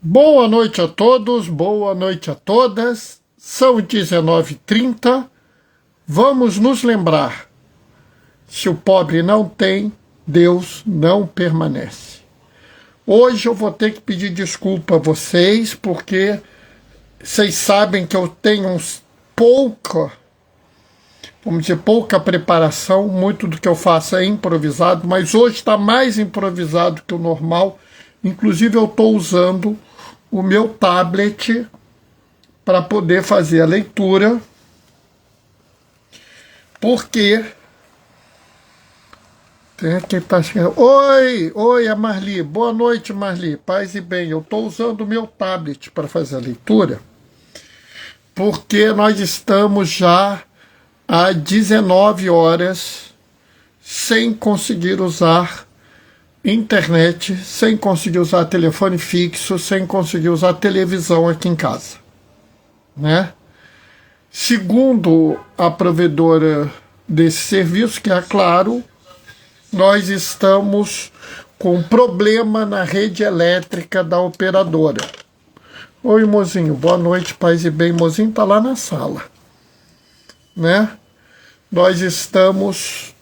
Boa noite a todos, boa noite a todas. São 19h30. Vamos nos lembrar: se o pobre não tem, Deus não permanece. Hoje eu vou ter que pedir desculpa a vocês, porque vocês sabem que eu tenho pouca preparação, muito do que eu faço é improvisado, mas hoje está mais improvisado que o normal. Inclusive eu estou usando o meu tablet para poder fazer a leitura, porque tem quem está chegando. Oi, a Marli. Boa noite, Marli. Paz e bem. Eu estou usando o meu tablet para fazer a leitura, porque nós estamos já há 19 horas sem conseguir usar internet, sem conseguir usar telefone fixo, sem conseguir usar televisão aqui em casa, né? Segundo a provedora desse serviço, que é a Claro, nós estamos com problema na rede elétrica da operadora. Oi, mozinho, boa noite, paz e bem. Mozinho tá lá na sala, né? Nós estamos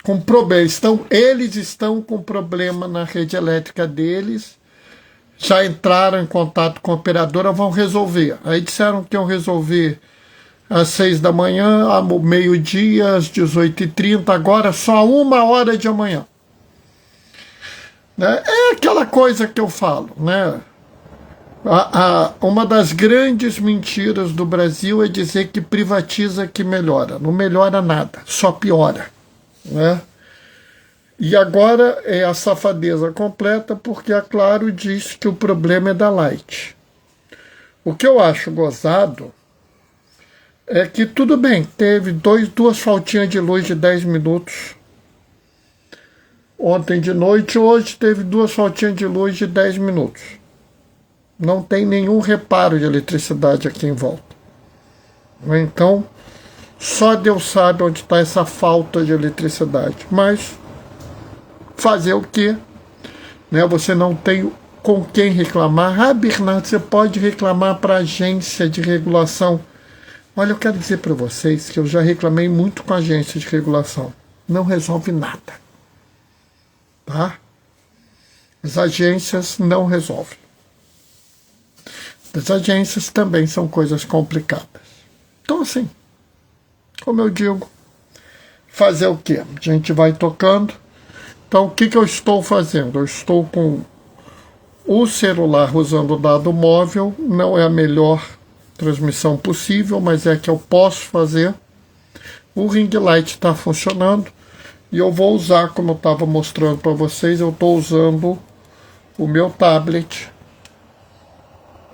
com problema, eles estão com problema na rede elétrica deles, já entraram em contato com a operadora, vão resolver. Aí disseram que iam resolver às 6 da manhã, ao meio-dia, às 18h30, agora só 1 hora de amanhã. Né? É aquela coisa que eu falo, né? Uma das grandes mentiras do Brasil é dizer que privatiza que melhora. Não melhora nada, só piora, né? E agora é a safadeza completa, porque a Claro diz que o problema é da Light. O que eu acho gozado é que tudo bem, teve duas faltinhas de luz de 10 minutos ontem de noite, hoje teve 2 faltinhas de luz de 10 minutos. Não tem nenhum reparo de eletricidade aqui em volta. Então, só Deus sabe onde está essa falta de eletricidade. Mas fazer o quê? Né? Você não tem com quem reclamar. Ah, Bernardo, você pode reclamar para a agência de regulação. Olha, eu quero dizer para vocês que eu já reclamei muito com a agência de regulação. Não resolve nada. Tá? As agências não resolvem. As agências também são coisas complicadas. Então, assim, como eu digo, fazer o quê? A gente vai tocando. Então, o que eu estou fazendo? Eu estou com o celular usando o dado móvel, não é a melhor transmissão possível, mas é a que eu posso fazer. O ring light está funcionando e eu vou usar, como eu estava mostrando para vocês, eu estou usando o meu tablet,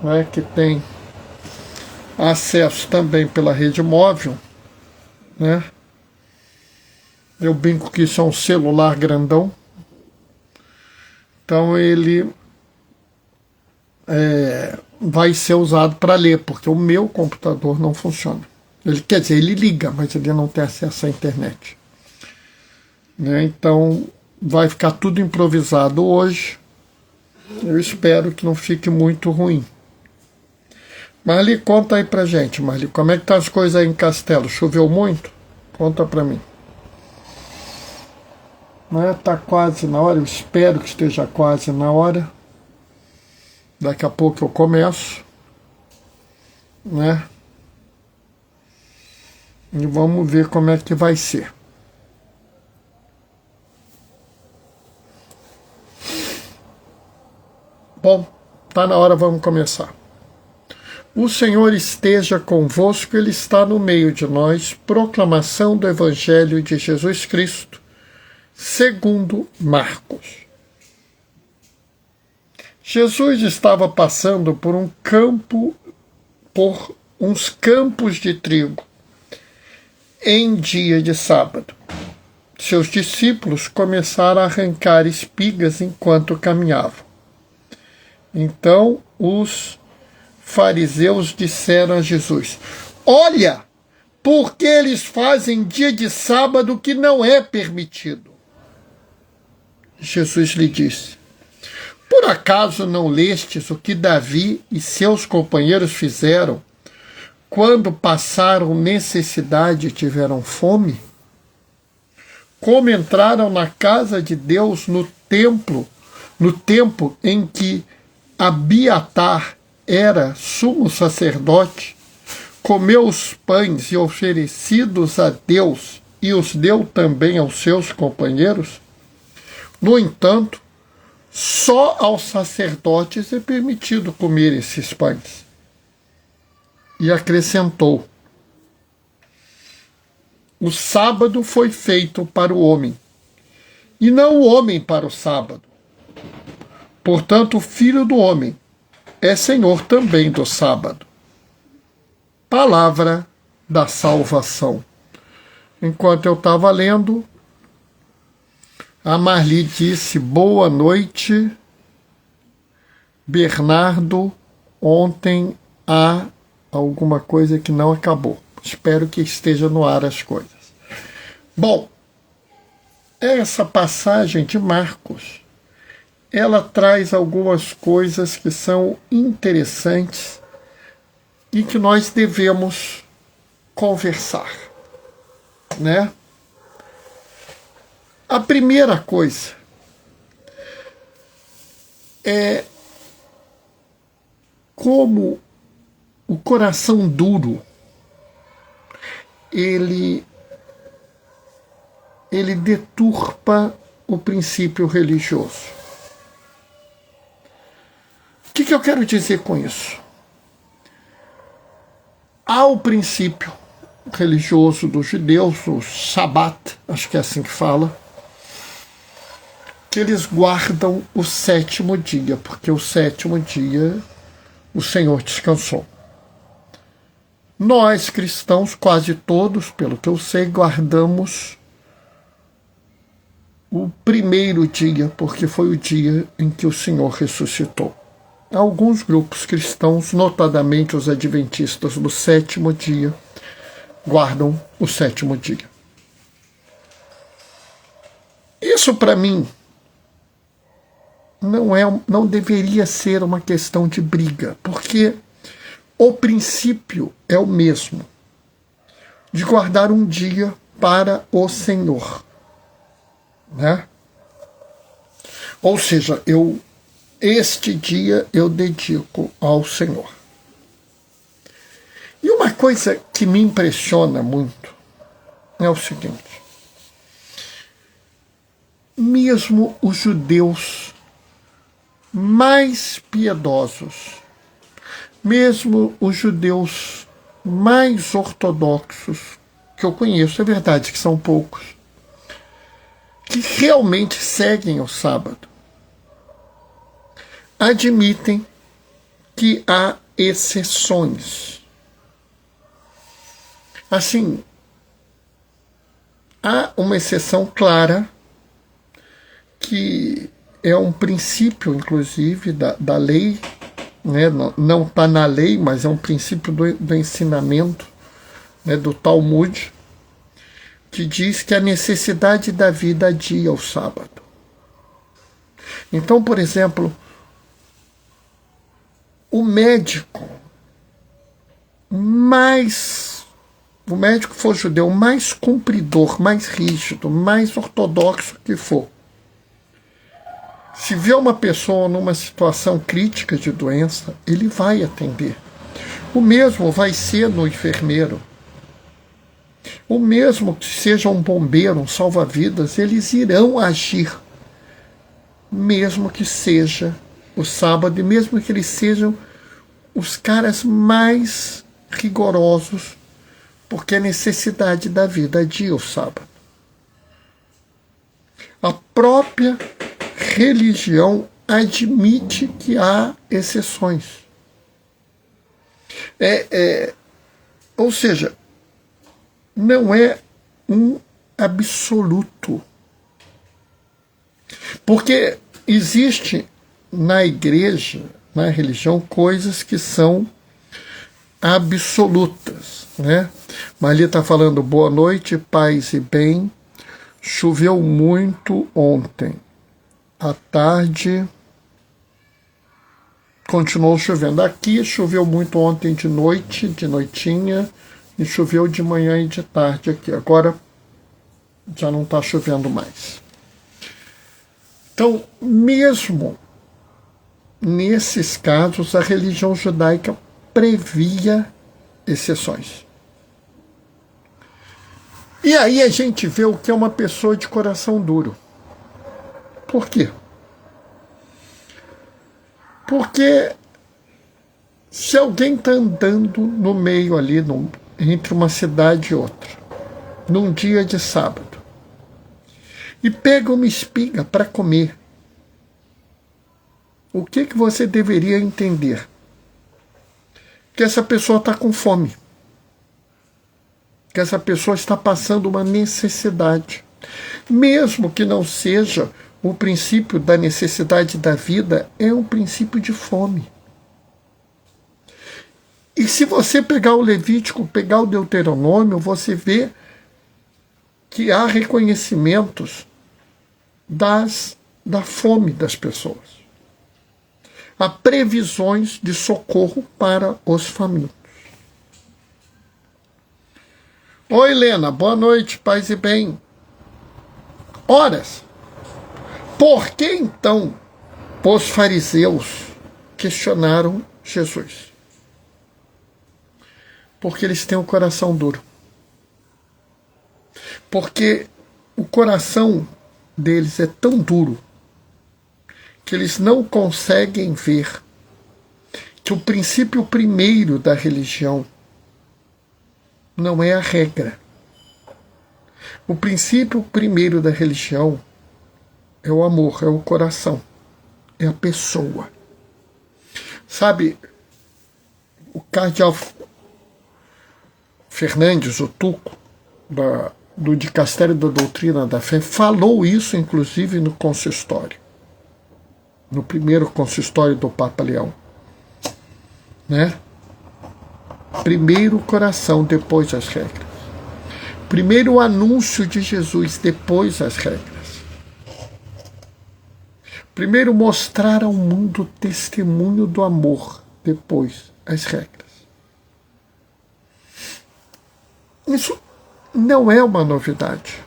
né, que tem acesso também pela rede móvel, né? Eu brinco que isso é um celular grandão. Então ele vai ser usado para ler, porque o meu computador não funciona. Quer dizer, ele liga, mas ele não tem acesso à internet. Né? Então vai ficar tudo improvisado hoje. Eu espero que não fique muito ruim. Marli, conta aí pra gente, Marli, como é que tá as coisas aí em Castelo? Choveu muito? Conta pra mim. Está quase na hora, eu espero que esteja quase na hora. Daqui a pouco eu começo, né? E vamos ver como é que vai ser. Bom, tá na hora, vamos começar. O Senhor esteja convosco, Ele está no meio de nós. Proclamação do Evangelho de Jesus Cristo, segundo Marcos. Jesus estava passando por uns campos de trigo em dia de sábado. Seus discípulos começaram a arrancar espigas enquanto caminhavam. Então os fariseus disseram a Jesus: olha, porque eles fazem dia de sábado que não é permitido. Jesus lhe disse: Por acaso não lestes o que Davi e seus companheiros fizeram quando passaram necessidade e tiveram fome? Como entraram na casa de Deus no tempo em que Abiatar era sumo sacerdote, comeu os pães e oferecidos a Deus e os deu também aos seus companheiros? No entanto, só aos sacerdotes é permitido comer esses pães. E acrescentou: o sábado foi feito para o homem, e não o homem para o sábado. Portanto, o Filho do Homem é Senhor também do sábado. Palavra da salvação. Enquanto eu estava lendo, a Marli disse: boa noite, Bernardo. Ontem há alguma coisa que não acabou. Espero que esteja no ar as coisas. Bom, essa passagem de Marcos, ela traz algumas coisas que são interessantes e que nós devemos conversar, né? A primeira coisa é como o coração duro ele deturpa o princípio religioso. O que eu quero dizer com isso? Há o princípio religioso dos judeus, o Shabat, acho que é assim que fala, que eles guardam o sétimo dia, porque o sétimo dia o Senhor descansou. Nós, cristãos, quase todos, pelo que eu sei, guardamos o primeiro dia, porque foi o dia em que o Senhor ressuscitou. Alguns grupos cristãos, notadamente os adventistas do sétimo dia, guardam o sétimo dia. Isso, para mim, não deveria ser uma questão de briga, porque o princípio é o mesmo, de guardar um dia para o Senhor, né? Ou seja, este dia eu dedico ao Senhor. E uma coisa que me impressiona muito é o seguinte: mesmo os judeus mais piedosos, mesmo os judeus mais ortodoxos que eu conheço, é verdade que são poucos, que realmente seguem o sábado, admitem que há exceções. Assim, há uma exceção clara que é um princípio, inclusive, da lei, né? Não está na lei, mas é um princípio do ensinamento, né, do Talmud, que diz que a necessidade da vida adia o sábado. Então, por exemplo, o médico for judeu, mais cumpridor, mais rígido, mais ortodoxo que for, se vê uma pessoa numa situação crítica de doença, ele vai atender. O mesmo vai ser no enfermeiro. O mesmo que seja um bombeiro, um salva-vidas, eles irão agir, mesmo que seja o sábado, e mesmo que eles sejam os caras mais rigorosos, porque a necessidade da vida adia o sábado. A própria religião admite que há exceções. Ou seja, não é um absoluto. Porque existe na igreja, na religião, coisas que são absolutas, né? Marli está falando: boa noite, paz e bem. Choveu muito ontem. À tarde Continuou chovendo. Aqui choveu muito ontem de noite, de noitinha, e choveu de manhã e de tarde aqui. Agora já não está chovendo mais. Então, mesmo nesses casos, a religião judaica previa exceções. E aí a gente vê o que é uma pessoa de coração duro. Por quê? Porque se alguém está andando no meio ali, entre uma cidade e outra, num dia de sábado, e pega uma espiga para comer, o que você deveria entender? Que essa pessoa está com fome. Que essa pessoa está passando uma necessidade. Mesmo que não seja o princípio da necessidade da vida, é um princípio de fome. E se você pegar o Levítico, pegar o Deuteronômio, você vê que há reconhecimentos da fome das pessoas. Há previsões de socorro para os famintos. Oi, Helena, boa noite, paz e bem. Horas. Por que então os fariseus questionaram Jesus? Porque eles têm um coração duro. Porque o coração deles é tão duro que eles não conseguem ver que o princípio primeiro da religião não é a regra. O princípio primeiro da religião é o amor, é o coração, é a pessoa. Sabe, o cardeal Fernandes, o Tuco, do Dicastério da Doutrina da Fé, falou isso, inclusive, no consistório. No primeiro consistório do Papa Leão. Né? Primeiro o coração, depois as regras. Primeiro o anúncio de Jesus, depois as regras. Primeiro mostrar ao mundo o testemunho do amor, depois as regras. Isso não é uma novidade.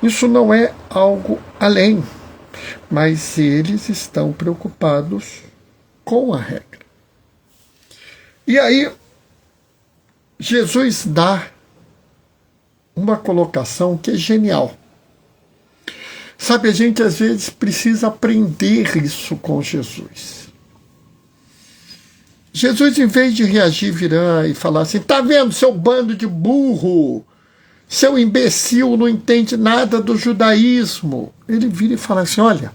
Isso não é algo além, mas eles estão preocupados com a regra. E aí, Jesus dá uma colocação que é genial. Sabe, a gente às vezes precisa aprender isso com Jesus. Jesus, em vez de reagir, virar e falar assim, tá vendo, seu bando de burro, seu imbecil não entende nada do judaísmo. Ele vira e fala assim, olha,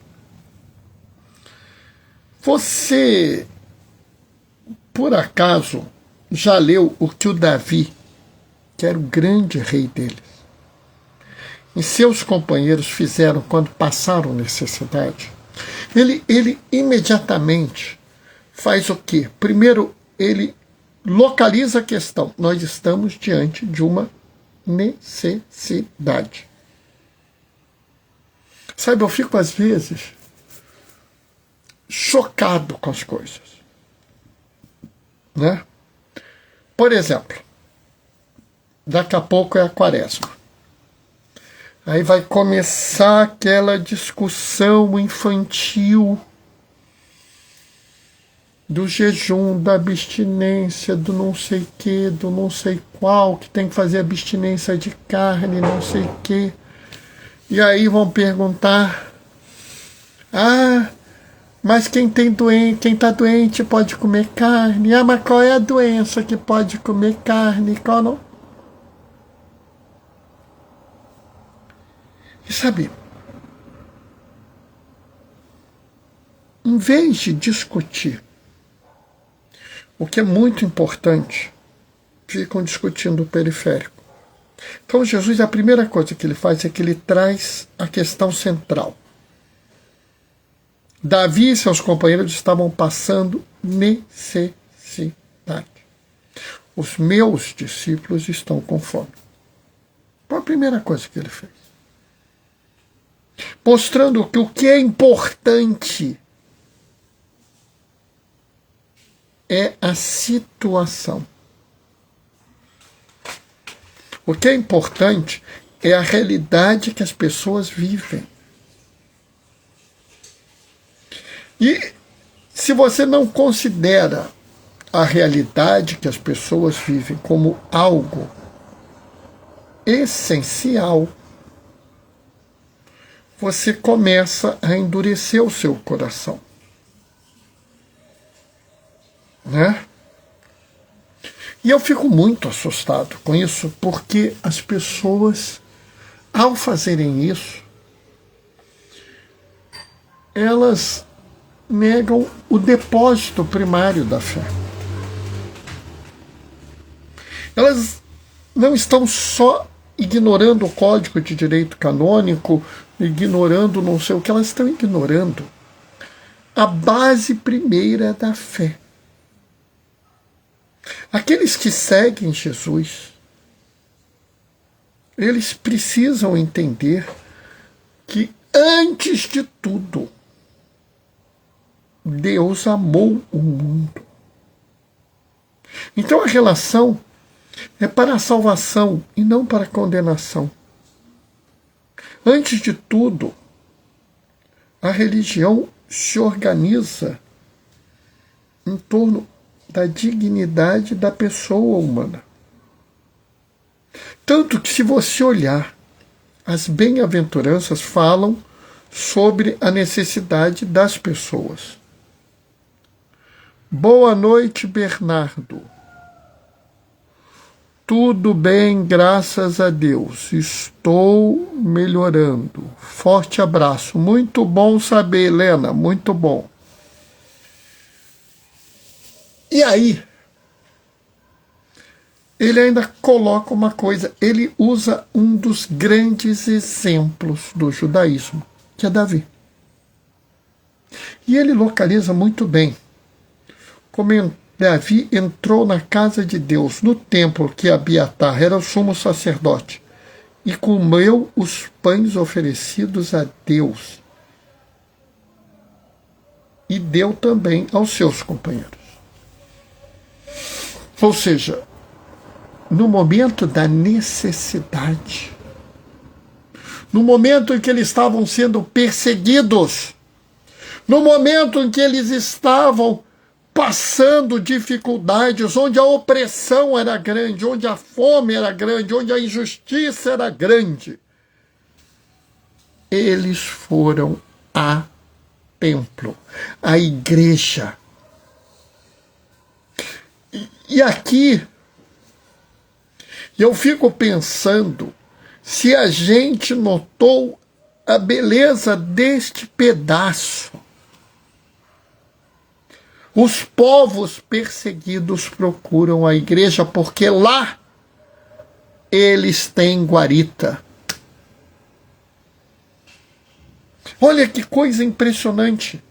você, por acaso, já leu o que o Davi, que era o grande rei deles, e seus companheiros fizeram quando passaram necessidade? Ele imediatamente faz o quê? Primeiro, ele localiza a questão. Nós estamos diante de uma necessidade. Sabe, eu fico às vezes chocado com as coisas. Né? Por exemplo, daqui a pouco é a Quaresma. Aí vai começar aquela discussão infantil do jejum, da abstinência, do não sei que, do não sei qual, que tem que fazer abstinência de carne, não sei que. E aí vão perguntar, mas quem está doente pode comer carne. Mas qual é a doença que pode comer carne? Qual não? E sabe, em vez de discutir o que é muito importante, ficam discutindo o periférico. Então Jesus, a primeira coisa que ele faz é que ele traz a questão central. Davi e seus companheiros estavam passando necessidade. Os meus discípulos estão com fome. Foi a primeira coisa que ele fez. Mostrando que o que é importante é a situação. O que é importante é a realidade que as pessoas vivem. E se você não considera a realidade que as pessoas vivem como algo essencial, você começa a endurecer o seu coração. Né? E eu fico muito assustado com isso, porque as pessoas, ao fazerem isso, elas negam o depósito primário da fé. Elas não estão só ignorando o Código de Direito Canônico, ignorando não sei o que, elas estão ignorando a base primeira da fé. Aqueles que seguem Jesus, eles precisam entender que, antes de tudo, Deus amou o mundo. Então a relação é para a salvação e não para a condenação. Antes de tudo, a religião se organiza em torno da dignidade da pessoa humana. Tanto que, se você olhar, as bem-aventuranças falam sobre a necessidade das pessoas. Boa noite, Bernardo. Tudo bem, graças a Deus. Estou melhorando. Forte abraço. Muito bom saber, Helena. Muito bom. E aí, ele ainda coloca uma coisa. Ele usa um dos grandes exemplos do judaísmo, que é Davi. E ele localiza muito bem como Davi entrou na casa de Deus, no templo que Abiatar era o sumo sacerdote, e comeu os pães oferecidos a Deus, e deu também aos seus companheiros. Ou seja, no momento da necessidade, no momento em que eles estavam sendo perseguidos, no momento em que eles estavam passando dificuldades, onde a opressão era grande, onde a fome era grande, onde a injustiça era grande, eles foram a templo, a igreja. E aqui eu fico pensando se a gente notou a beleza deste pedaço. Os povos perseguidos procuram a igreja porque lá eles têm guarita. Olha que coisa impressionante.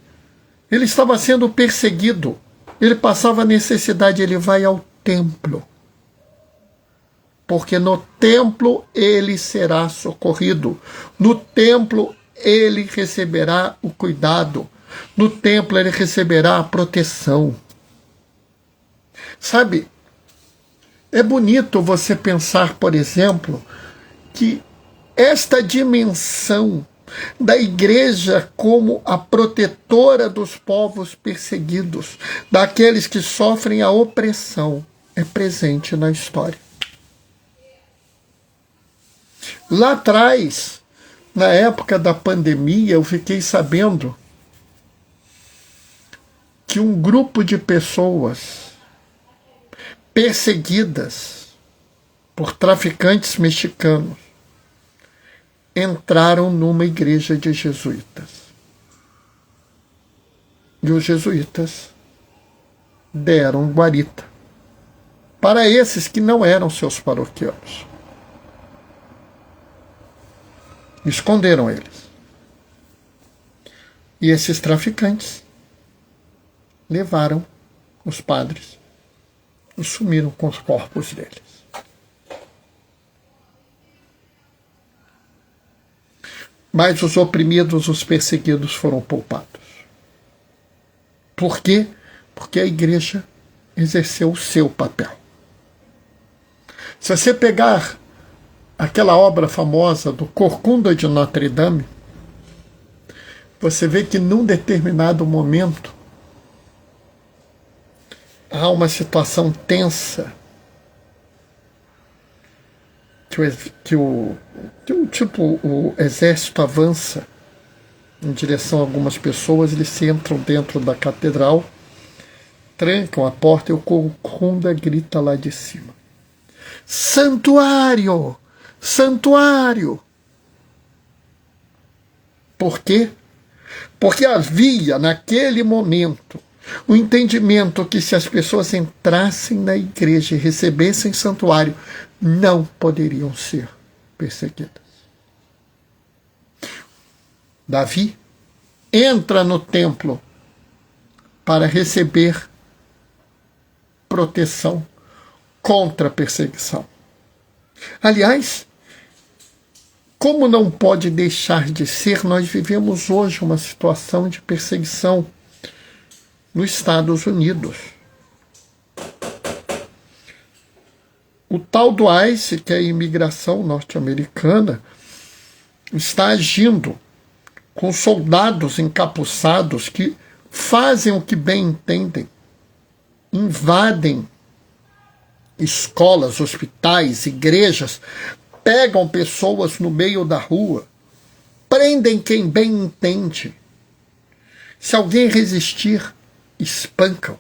Ele estava sendo perseguido. Ele passava necessidade, ele vai ao templo. Porque no templo ele será socorrido. No templo ele receberá o cuidado. No templo ele receberá a proteção. Sabe, é bonito você pensar, por exemplo, que esta dimensão da igreja como a protetora dos povos perseguidos, daqueles que sofrem a opressão, é presente na história. Lá atrás, na época da pandemia, eu fiquei sabendo que um grupo de pessoas perseguidas por traficantes mexicanos entraram numa igreja de jesuítas. E os jesuítas deram guarita para esses que não eram seus paroquianos. Esconderam eles. E esses traficantes levaram os padres e sumiram com os corpos deles. Mas os oprimidos, os perseguidos foram poupados. Por quê? Porque a igreja exerceu o seu papel. Se você pegar aquela obra famosa do Corcunda de Notre Dame, você vê que num determinado momento há uma situação tensa que o exército avança em direção a algumas pessoas, eles entram dentro da catedral, trancam a porta e o Corcunda grita lá de cima: santuário! Santuário! Por quê? Porque havia, naquele momento, o entendimento que se as pessoas entrassem na igreja e recebessem santuário, não poderiam ser perseguidas. Davi entra no templo para receber proteção contra a perseguição. Aliás, como não pode deixar de ser, nós vivemos hoje uma situação de perseguição nos Estados Unidos. O tal do ICE, que é a imigração norte-americana, está agindo com soldados encapuçados que fazem o que bem entendem, invadem escolas, hospitais, igrejas, pegam pessoas no meio da rua, prendem quem bem entende. Se alguém resistir, espancam,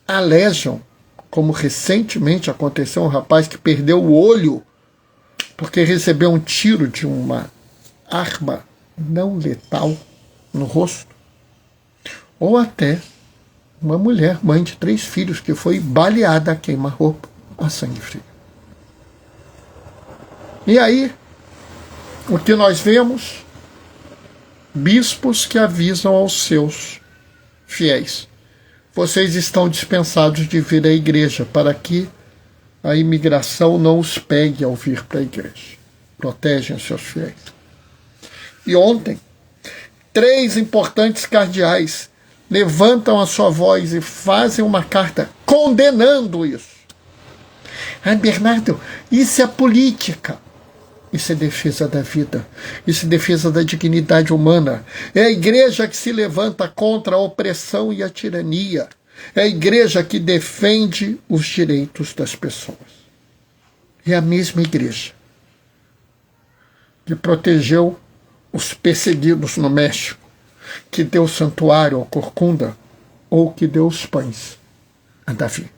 alejam, como recentemente aconteceu um rapaz que perdeu o olho porque recebeu um tiro de uma arma não letal no rosto. Ou até uma mulher, mãe de 3 filhos, que foi baleada a queima-roupa a sangue frio. E aí, o que nós vemos? Bispos que avisam aos seus fiéis: vocês estão dispensados de vir à igreja, para que a imigração não os pegue ao vir para a igreja. Protegem os seus fiéis. E ontem, 3 importantes cardeais levantam a sua voz e fazem uma carta condenando isso. Ah, Bernardo, isso é política. Isso é defesa da vida. Isso é defesa da dignidade humana. É a igreja que se levanta contra a opressão e a tirania. É a igreja que defende os direitos das pessoas. É a mesma igreja que protegeu os perseguidos no México, que deu santuário ao Corcunda, ou que deu os pães a Davi.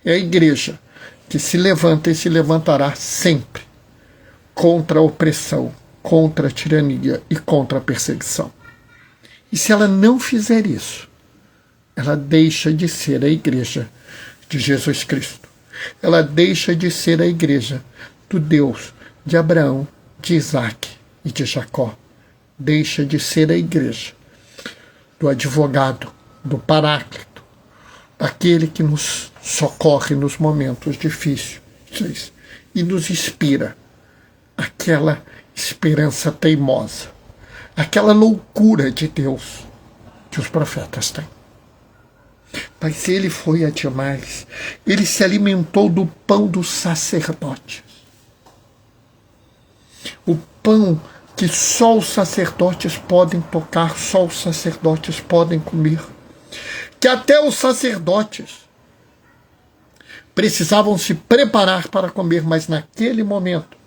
É a igreja que se levanta e se levantará sempre contra a opressão, contra a tirania e contra a perseguição. E se ela não fizer isso, ela deixa de ser a igreja de Jesus Cristo. Ela deixa de ser a igreja do Deus de Abraão, de Isaac e de Jacó. Deixa de ser a igreja do advogado, do paráclito, daquele que nos socorre nos momentos difíceis e nos inspira aquela esperança teimosa, aquela loucura de Deus que os profetas têm. Mas ele foi a demais. Ele se alimentou do pão dos sacerdotes. O pão que só os sacerdotes podem tocar, só os sacerdotes podem comer. Que até os sacerdotes precisavam se preparar para comer, mas naquele momento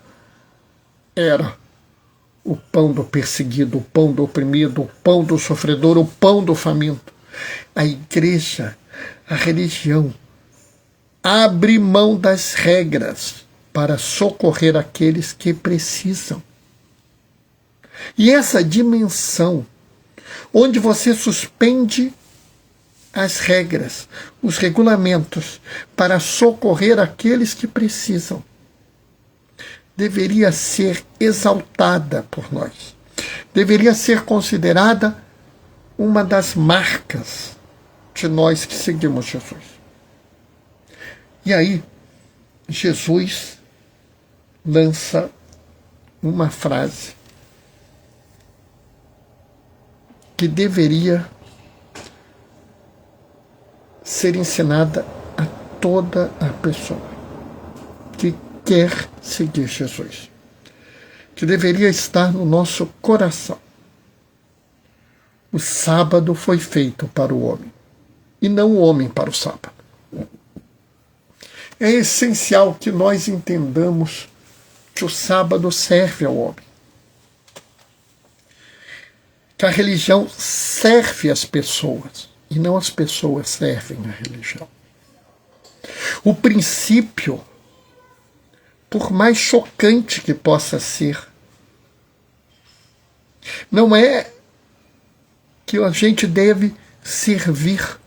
era o pão do perseguido, o pão do oprimido, o pão do sofredor, o pão do faminto. A igreja, a religião, abre mão das regras para socorrer aqueles que precisam. E essa dimensão, onde você suspende as regras, os regulamentos, para socorrer aqueles que precisam, deveria ser exaltada por nós. Deveria ser considerada uma das marcas de nós que seguimos Jesus. E aí, Jesus lança uma frase que deveria ser ensinada a toda a pessoa que quer seguir Jesus, que deveria estar no nosso coração. O sábado foi feito para o homem, e não o homem para o sábado. É essencial que nós entendamos que o sábado serve ao homem, que a religião serve às pessoas, e não as pessoas servem à religião. O princípio, por mais chocante que possa ser, não é que a gente deve servir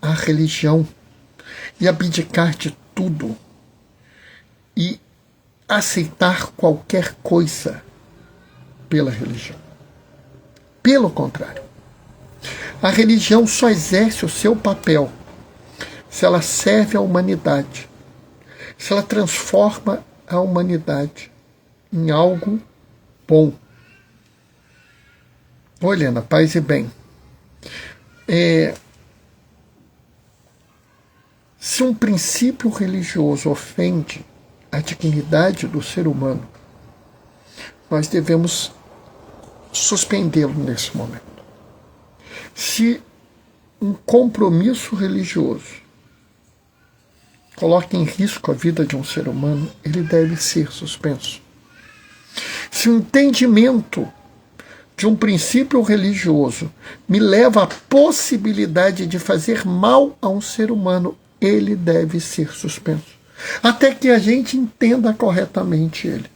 à religião e abdicar de tudo e aceitar qualquer coisa pela religião. Pelo contrário, a religião só exerce o seu papel se ela serve à humanidade, se ela transforma a humanidade em algo bom. Ô, Helena, paz e bem. Se um princípio religioso ofende a dignidade do ser humano, nós devemos suspendê-lo nesse momento. Se um compromisso religioso coloca em risco a vida de um ser humano, ele deve ser suspenso. Se o entendimento de um princípio religioso me leva à possibilidade de fazer mal a um ser humano, ele deve ser suspenso, até que a gente entenda corretamente ele.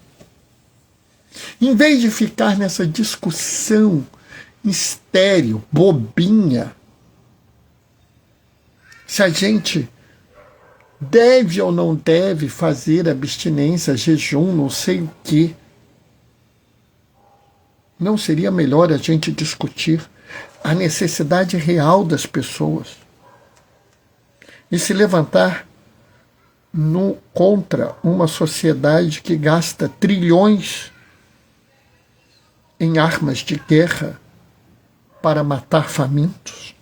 Em vez de ficar nessa discussão estéril, bobinha, se a gente deve ou não deve fazer abstinência, jejum, não sei o quê, não seria melhor a gente discutir a necessidade real das pessoas e se levantar contra uma sociedade que gasta trilhões em armas de guerra para matar famintos?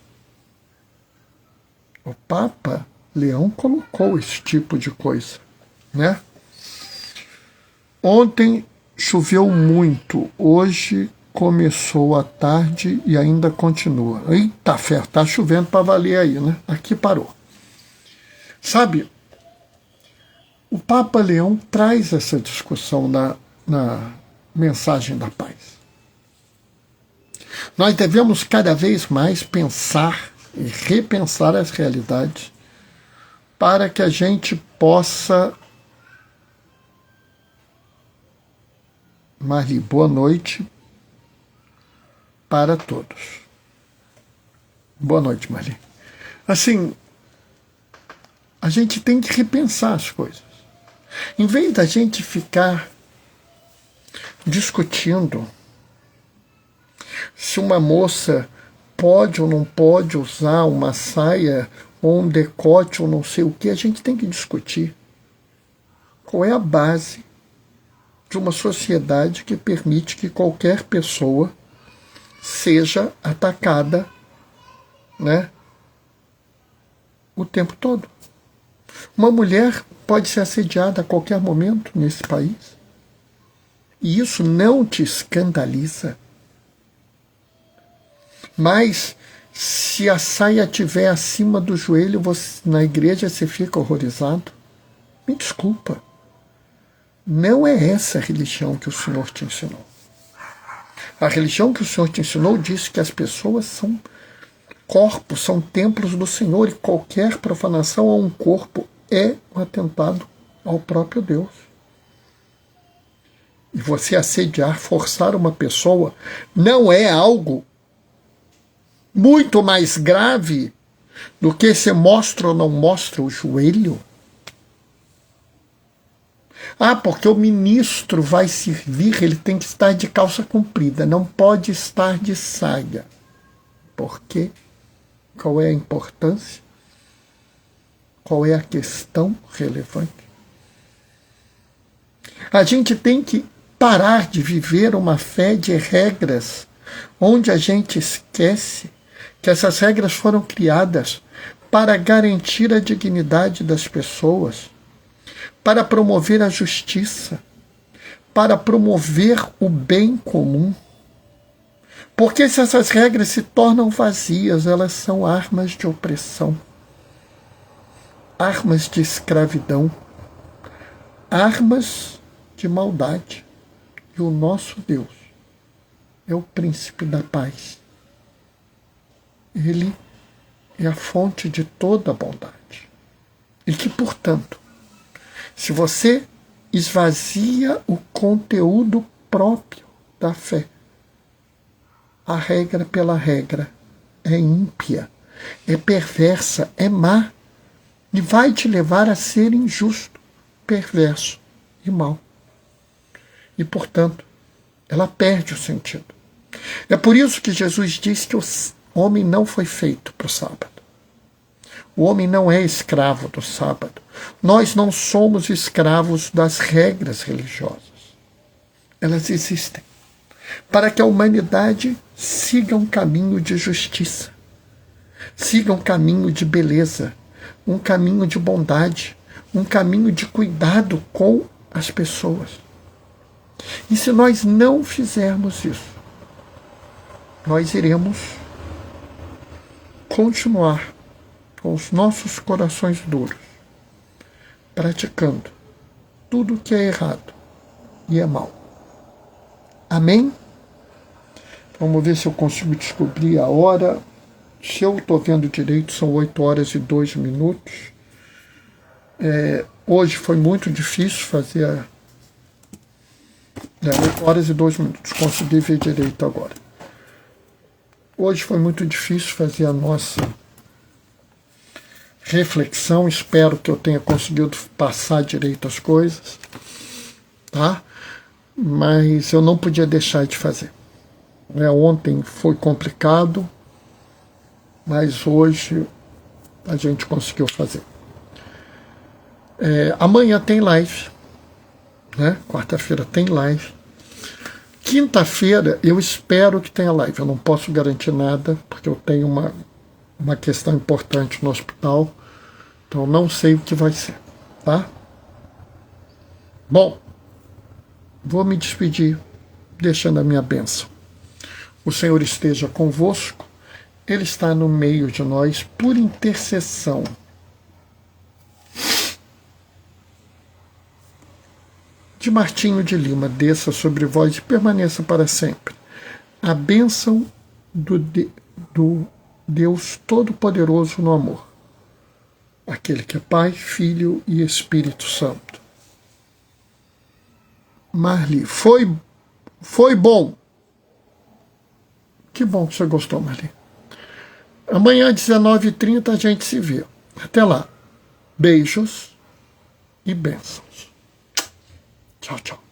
O Papa Leão colocou esse tipo de coisa, né? Ontem choveu muito, hoje começou à tarde e ainda continua. Eita ferro, tá chovendo para valer aí, né? Aqui parou. Sabe, o Papa Leão traz essa discussão na mensagem da paz. Nós devemos cada vez mais pensar e repensar as realidades para que a gente possa... Marli, boa noite para todos. Boa noite, Marli. Assim, a gente tem que repensar as coisas. Em vez da gente ficar discutindo se uma moça pode ou não pode usar uma saia ou um decote ou não sei o que, a gente tem que discutir qual é a base de uma sociedade que permite que qualquer pessoa seja atacada, né, o tempo todo. Uma mulher pode ser assediada a qualquer momento nesse país. E isso não te escandaliza. Mas se a saia estiver acima do joelho, na igreja você fica horrorizado. Me desculpa. Não é essa a religião que o Senhor te ensinou. A religião que o Senhor te ensinou diz que as pessoas são corpos, são templos do Senhor, e qualquer profanação a um corpo é um atentado ao próprio Deus. E você assediar, forçar uma pessoa, não é algo muito mais grave do que se mostra ou não mostra o joelho? Ah, porque o ministro vai servir, ele tem que estar de calça comprida, não pode estar de saia. Por quê? Qual é a importância? Qual é a questão relevante? A gente tem que parar de viver uma fé de regras, onde a gente esquece que essas regras foram criadas para garantir a dignidade das pessoas, para promover a justiça, para promover o bem comum. Porque se essas regras se tornam vazias, elas são armas de opressão, armas de escravidão, armas de maldade. E o nosso Deus é o príncipe da paz. Ele é a fonte de toda a bondade. E que, portanto, se você esvazia o conteúdo próprio da fé, a regra pela regra é ímpia, é perversa, é má, e vai te levar a ser injusto, perverso e mau. E, portanto, ela perde o sentido. É por isso que Jesus diz que o homem não foi feito para o sábado. O homem não é escravo do sábado. Nós não somos escravos das regras religiosas. Elas existem para que a humanidade siga um caminho de justiça, siga um caminho de beleza, um caminho de bondade, um caminho de cuidado com as pessoas. E se nós não fizermos isso, nós iremos continuar com os nossos corações duros, praticando tudo que é errado e é mal. Amém? Vamos ver se eu consigo descobrir a hora. Se eu estou vendo direito, são 8h02. Hoje foi muito difícil fazer 8h02. Consegui ver direito agora. Hoje foi muito difícil fazer a nossa reflexão. Espero que eu tenha conseguido passar direito as coisas, tá? Mas eu não podia deixar de fazer. Ontem foi complicado, mas hoje a gente conseguiu fazer. Amanhã tem live, né? Quarta-feira tem live. Quinta-feira eu espero que tenha live. Eu não posso garantir nada, porque eu tenho uma questão importante no hospital. Então não sei o que vai ser, tá? Bom, vou me despedir deixando a minha bênção. O Senhor esteja convosco. Ele está no meio de nós por intercessão de Martinho de Lima. Desça sobre vós e permaneça para sempre a bênção do Deus Todo-Poderoso no amor, aquele que é Pai, Filho e Espírito Santo. Marli, foi bom. Que bom que você gostou, Marli. Amanhã, às 19h30, a gente se vê. Até lá. Beijos e bênçãos. Tchau, tchau.